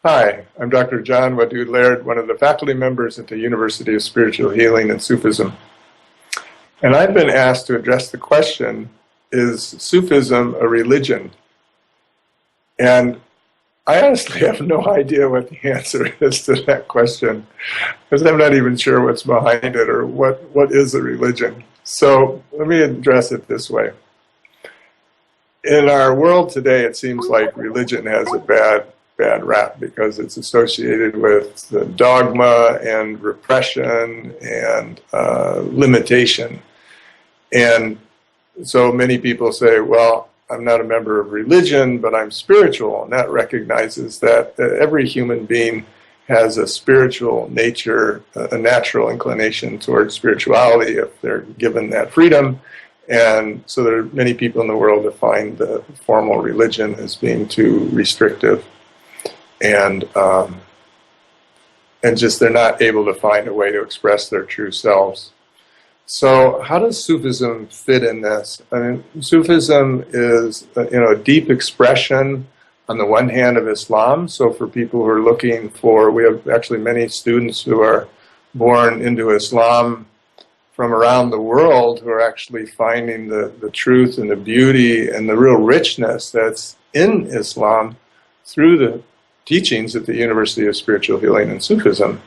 Hi, I'm Dr. John Wadud-Laird, one of the faculty members at the University of Spiritual Healing and Sufism. And I've been asked to address the question, is Sufism a religion? And I honestly have no idea what the answer is to that question, because I'm not even sure what's behind it or what is a religion. So let me address it this way. In our world today, it seems like religion has a bad rap because it's associated with the dogma and repression and limitation. And so many people say, well, I'm not a member of religion, but I'm spiritual. And that recognizes that every human being has a spiritual nature, a natural inclination towards spirituality if they're given that freedom. And so there are many people in the world that find the formal religion as being too restrictive. And just they're not able to find a way to express their true selves. So how does Sufism fit in this? I mean, Sufism is a deep expression on the one hand of Islam. So for people who are looking for, we have actually many students who are born into Islam from around the world who are actually finding the truth and the beauty and the real richness that's in Islam through the teachings at the University of Spiritual Healing and Sufism.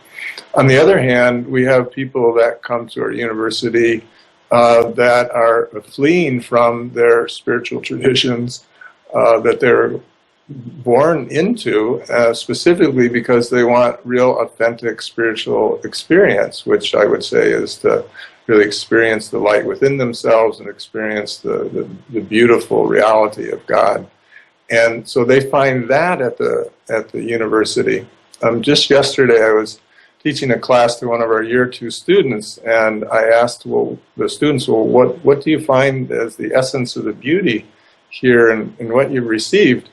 On the other hand, we have people that come to our university that are fleeing from their spiritual traditions that they're born into, specifically because they want real authentic spiritual experience, which I would say is to really experience the light within themselves and experience the beautiful reality of God. And so they find that at the university. Just yesterday I was teaching a class to one of our year 2 students, and I asked the students, what do you find as the essence of the beauty here and what you've received?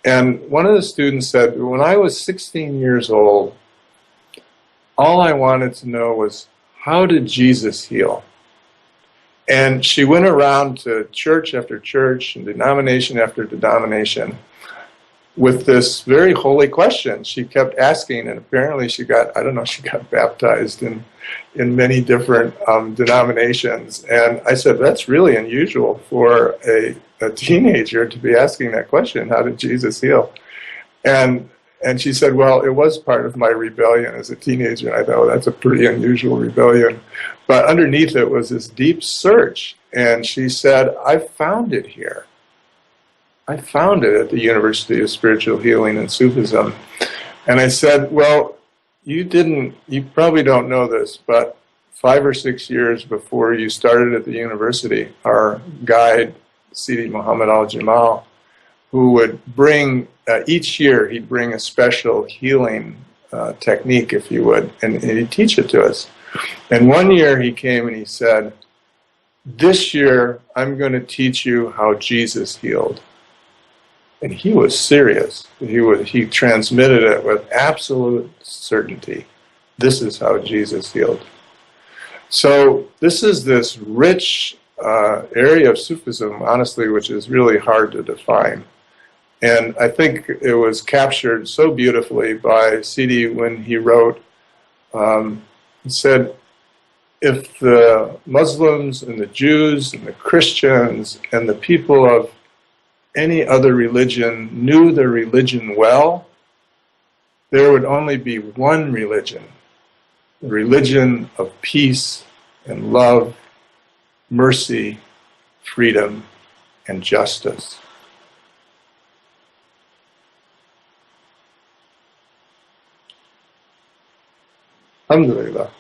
And one of the students said, when I was 16 years old, all I wanted to know was, how did Jesus heal? And she went around to church after church and denomination after denomination with this very holy question. She kept asking, and apparently she got baptized in many different denominations. And I said, that's really unusual for a teenager to be asking that question, how did Jesus heal? And she said, well, it was part of my rebellion as a teenager. And I thought, well, that's a pretty unusual rebellion. But underneath it was this deep search. And she said, I found it here. I found it at the University of Spiritual Healing and Sufism. And I said, well, you probably don't know this, but 5 or 6 years before you started at the university, our guide, Sidi Muhammad al-Jamal, who would bring, each year he'd bring a special healing technique, if you would, and he'd teach it to us. And one year he came and he said, this year I'm going to teach you how Jesus healed. And he was serious. He transmitted it with absolute certainty. This is how Jesus healed. So this is this rich area of Sufism, honestly, which is really hard to define. And I think it was captured so beautifully by Sidi when he wrote, he said, if the Muslims and the Jews and the Christians and the people of any other religion knew their religion well, there would only be one religion, the religion of peace and love, mercy, freedom, and justice. Alhamdulillah.